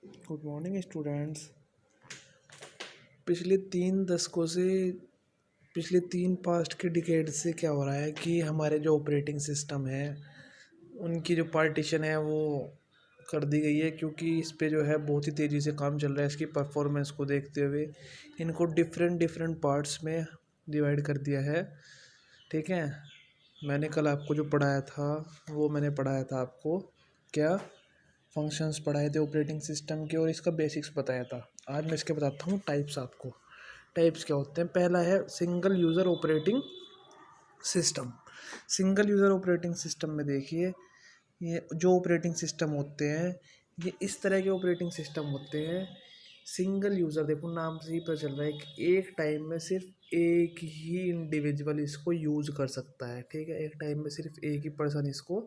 Good morning students. पिछले 3 दशकों से पिछले 3 पास्ट के डिकेड से क्या हो रहा है कि हमारे जो ऑपरेटिंग सिस्टम है उनकी जो पार्टीशन है वो कर दी गई है, क्योंकि इस पे जो है बहुत ही तेज़ी से काम चल रहा है। इसकी परफॉर्मेंस को देखते हुए इनको डिफरेंट डिफरेंट पार्ट्स में डिवाइड कर दिया है। ठीक है, मैंने कल आपको जो पढ़ाया था वो मैंने पढ़ाया था आपको क्या फंक्शंस पढ़ाए थे ऑपरेटिंग सिस्टम के, और इसका बेसिक्स बताया था। आज मैं इसके बताता हूँ टाइप्स आपको। टाइप्स क्या होते हैं? पहला है single user operating system. Single user operating system में देखिए, ये जो ऑपरेटिंग सिस्टम होते हैं ये इस तरह के ऑपरेटिंग सिस्टम होते हैं। सिंगल यूज़र, देखो नाम से ही पता चल रहा है कि एक टाइम में सिर्फ एक ही इंडिविजुअल इसको यूज़ कर सकता है। ठीक है, एक टाइम में सिर्फ एक ही पर्सन इसको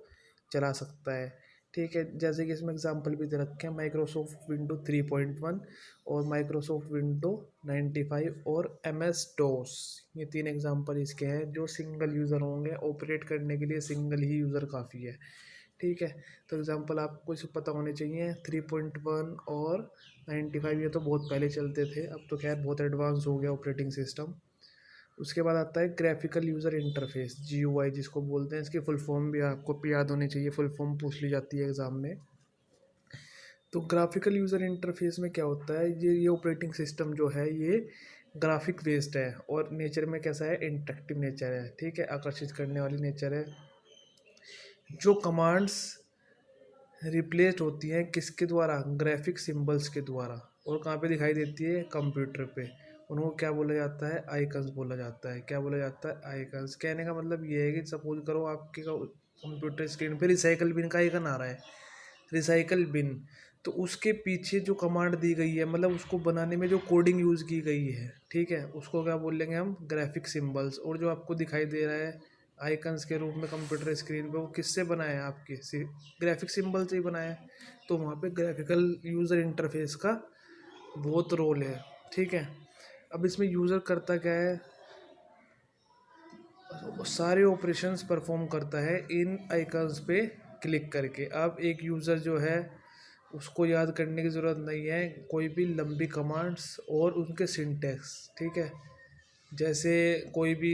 चला सकता है। ठीक है, जैसे कि इसमें एग्जांपल भी दे रखे हैं, माइक्रोसॉफ्ट विंडो 3.1 और माइक्रोसॉफ्ट विंडो 95 और MS डोस। ये 3 एग्जांपल इसके हैं जो सिंगल यूज़र होंगे। ऑपरेट करने के लिए सिंगल ही यूज़र काफ़ी है। ठीक है, तो एग्जांपल आपको इसे पता होने चाहिए। 3.1 और 95 ये तो बहुत पहले चलते थे, अब तो खैर बहुत एडवांस हो गया ऑपरेटिंग सिस्टम। उसके बाद आता है ग्राफिकल यूज़र इंटरफेस, GUI जिसको बोलते हैं। इसकी फुल फॉर्म भी आपको याद होनी चाहिए, फुल फॉर्म पूछ ली जाती है एग्ज़ाम में। तो ग्राफिकल यूज़र इंटरफेस में क्या होता है, ये ऑपरेटिंग सिस्टम जो है ये ग्राफिक बेस्ड है और नेचर में कैसा है, इंटरेक्टिव नेचर है। ठीक है, आकर्षित करने वाली नेचर है। जो कमांड्स रिप्लेस्ड होती हैं किसके द्वारा? ग्राफिक सिंबल्स के द्वारा। और कहाँ पे दिखाई देती है? कंप्यूटर पे। उनको क्या बोला जाता है? आइकन्स बोला जाता है। क्या बोला जाता है? आइकन्स। कहने का मतलब ये है कि सपोज करो आपके कंप्यूटर स्क्रीन पे रिसाइकल बिन का आइकन आ रहा है, रिसाइकल बिन, तो उसके पीछे जो कमांड दी गई है, मतलब उसको बनाने में जो कोडिंग यूज़ की गई है, ठीक है, उसको क्या बोलेंगे हम? Graphic symbols. और जो आपको दिखाई दे रहा है आइकन्स के रूप में कंप्यूटर स्क्रीन पे, वो किससे बनाया है? आपके ग्राफिक सिंबल से ही बनाया है। तो वहाँ पे ग्राफिकल यूज़र इंटरफेस का बहुत रोल है। ठीक है, अब इसमें यूज़र करता क्या है? सारे ऑपरेशंस परफॉर्म करता है इन आइकन्स पे क्लिक करके। अब एक यूज़र जो है उसको याद करने की ज़रूरत नहीं है कोई भी लंबी कमांड्स और उनके सिंटैक्स। ठीक है, जैसे कोई भी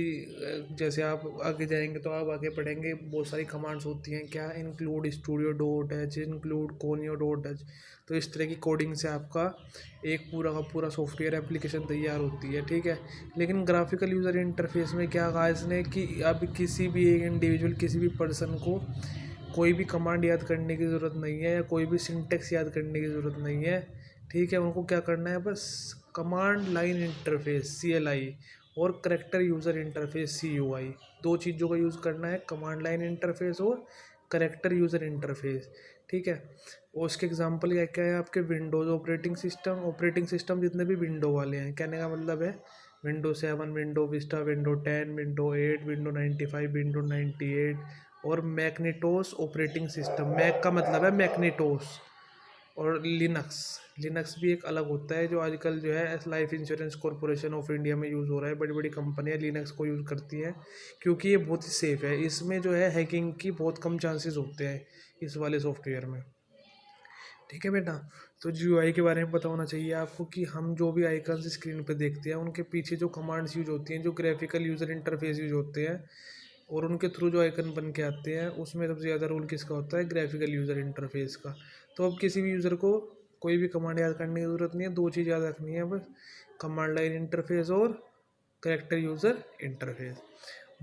जैसे आप आगे जाएंगे तो आप आगे पढ़ेंगे, बहुत सारी कमांड्स होती हैं। क्या? Include studio dot H, include conio dot H. तो इस तरह की कोडिंग से आपका एक पूरा का पूरा सॉफ्टवेयर एप्लीकेशन तैयार होती है। ठीक है, लेकिन ग्राफिकल यूज़र इंटरफेस में क्या कहा इसने कि अब किसी भी एक इंडिविजुअल, किसी भी पर्सन को कोई भी कमांड याद करने की ज़रूरत नहीं है या कोई भी सिंटेक्स याद करने की ज़रूरत नहीं है। ठीक है, उनको क्या करना है? बस कमांड लाइन इंटरफेस CLI और करेक्टर यूज़र इंटरफेस CUI, दो चीज़ों का यूज़ करना है, कमांड लाइन इंटरफेस और करेक्टर यूज़र इंटरफेस। ठीक है, और उसके एग्जांपल क्या क्या है आपके? विंडोज़ ऑपरेटिंग सिस्टम जितने भी विंडो वाले हैं, कहने का मतलब है window 7, window Vista, window 10, window 8, window 95, window 98 और मैग्नेटोस ऑपरेटिंग सिस्टम। मैक का मतलब है मैग्नेटोस। और लिनक्स, लिनक्स भी एक अलग होता है जो आजकल जो है life insurance corporation of India में यूज़ हो रहा है। बड़ी बड़ी कंपनियां लिनक्स को यूज़ करती हैं क्योंकि ये बहुत ही सेफ़ है। इसमें जो है हैकिंग की बहुत कम चांसेस होते हैं इस वाले सॉफ्टवेयर में। ठीक है बेटा, तो GUI के बारे में पता होना चाहिए आपको कि हम जो भी आइकन्स स्क्रीन पे देखते हैं उनके पीछे जो कमांड्स यूज होती हैं, जो ग्राफिकल यूज़र इंटरफेस यूज होते हैं और उनके थ्रू जो आइकन बन के आते हैं, उसमें सबसे ज़्यादा रोल किसका होता है? ग्राफिकल यूज़र इंटरफेस का। तो अब किसी भी यूज़र को कोई भी कमांड याद करने की ज़रूरत नहीं है, दो चीज़ याद रखनी है बस, कमांड लाइन इंटरफेस और character user interface.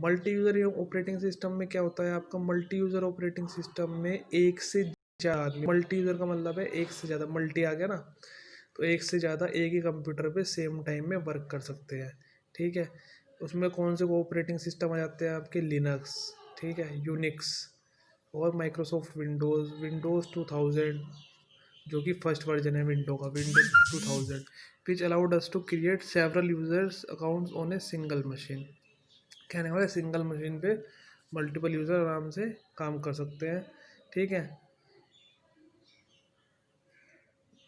Multi user operating system में क्या होता है आपका? मल्टी यूज़र ऑपरेटिंग सिस्टम में एक से ज़्यादा आदमी, मल्टी यूज़र का मतलब है एक से ज़्यादा, मल्टी आ गया ना, तो एक से ज़्यादा एक ही कंप्यूटर पे सेम टाइम में वर्क कर सकते हैं। ठीक है, उसमें कौन से ऑपरेटिंग सिस्टम आ जाते हैं आपके? लिनक्स, ठीक है, यूनिक्स और माइक्रोसॉफ्ट विंडोज़ 2000, जो कि फर्स्ट वर्जन है विंडो का, Windows 2000, which allowed us to create several users accounts on a single machine. कहने वाले सिंगल मशीन पे मल्टीपल यूज़र आराम से काम कर सकते हैं। ठीक है,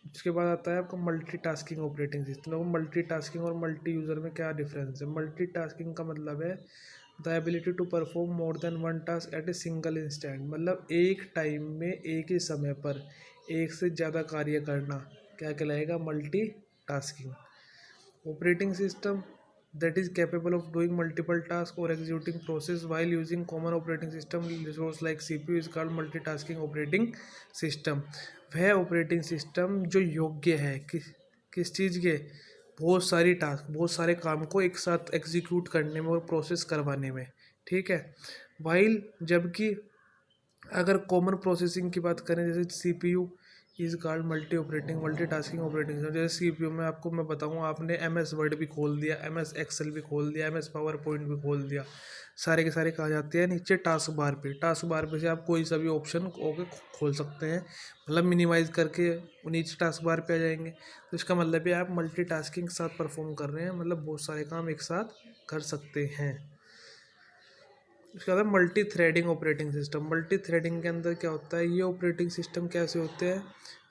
उसके बाद आता है आपका मल्टीटास्किंग ऑपरेटिंग सिस्टम। देखो मल्टीटास्किंग और मल्टी यूज़र में क्या डिफरेंस है? मल्टीटास्किंग का मतलब है the ability to perform more than one task at a single instant, मतलब एक टाइम में एक ही समय पर एक से ज़्यादा कार्य करना। क्या कहलाएगा? Multitasking. Operating system that is capable of doing multiple tasks or executing process while using common operating system resource like CPU is called multitasking operating system। वह ऑपरेटिंग सिस्टम जो योग्य है किस चीज़ के? बहुत सारी टास्क, बहुत सारे काम को एक साथ एग्जीक्यूट करने में और प्रोसेस करवाने में, ठीक है। वाइल जबकि अगर कॉमन प्रोसेसिंग की बात करें, जैसे CPU is called multitasking operating system. जैसे CPU में आपको मैं बताऊँ, आपने MS वर्ड भी खोल दिया, MS एक्सेल भी खोल दिया, MS पावर पॉइंट भी खोल दिया, सारे के सारे कहा जाते हैं नीचे टास्क बार पे। टास्क बार पे से आप कोई सा भी ऑप्शन ओके खोल सकते हैं, मतलब मिनिमाइज करके नीचे टास्क बार पे आ जाएंगे। तो इसका मतलब है आप मल्टीटास्किंग के साथ परफॉर्म कर रहे हैं, मतलब बहुत सारे काम एक साथ कर सकते हैं। उसके बाद multi threading operating system. Multi threading के अंदर क्या होता है? ये ऑपरेटिंग सिस्टम कैसे होते हैं?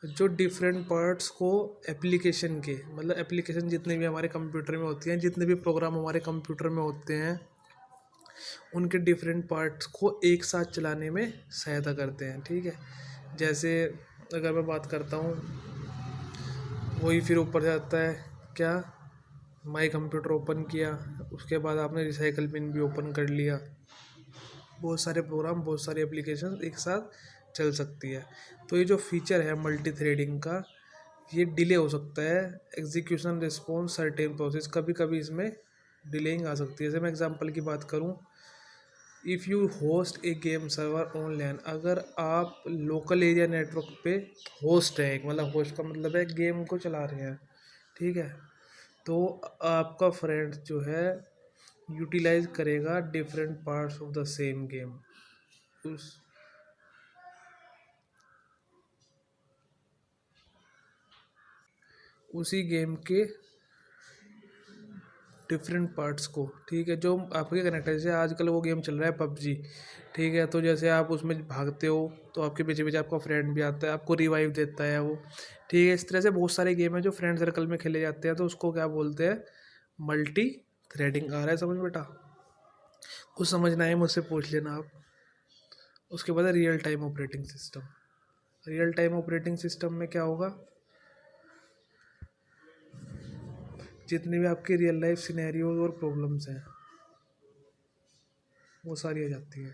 जो डिफरेंट पार्ट्स को एप्लीकेशन के, मतलब एप्लीकेशन जितने भी हमारे कंप्यूटर में होती हैं, जितने भी प्रोग्राम हमारे कंप्यूटर में होते हैं, उनके डिफरेंट पार्ट्स को एक साथ चलाने में सहायता करते हैं, ठीक है। जैसे अगर मैं बात करता हूँ, वही फिर ऊपर से आता है क्या? माई कंप्यूटर ओपन किया, उसके बाद आपने रिसाइकल पिन भी ओपन कर लिया। बहुत सारे प्रोग्राम, बहुत सारी एप्लीकेशन एक साथ चल सकती है। तो ये जो फीचर है मल्टी थ्रेडिंग का, ये डिले हो सकता है एग्जीक्यूशन रिस्पॉन्स सर्टेन प्रोसेस, कभी कभी इसमें डिलेइंग आ सकती है। जैसे मैं एग्जांपल की बात करूं, if you host A game server online, अगर आप लोकल एरिया नेटवर्क पे होस्ट है, मतलब होस्ट का मतलब है गेम को चला रहे हैं, ठीक है, तो आपका फ्रेंड जो है यूटिलाइज करेगा different parts of the same game, उस उसी गेम के डिफरेंट पार्ट्स को, ठीक है, जो आपके कनेक्ट है। जैसे आजकल वो गेम चल रहा है PUBG, ठीक है, तो जैसे आप उसमें भागते हो तो आपके पीछे पीछे आपका फ्रेंड भी आता है, आपको रिवाइव देता है वो, ठीक है। इस तरह से बहुत सारे गेम है जो फ्रेंड सर्कल में खेले जाते हैं, तो उसको क्या बोलते हैं? Multi threading. आ रहा है समझ बेटा? कुछ समझना है मुझसे पूछ लेना आप। उसके बाद real time operating system. Real time operating system में क्या होगा? जितनी भी आपकी रियल लाइफ सिनेरियोज और प्रॉब्लम्स हैं वो सारी आ जाती है।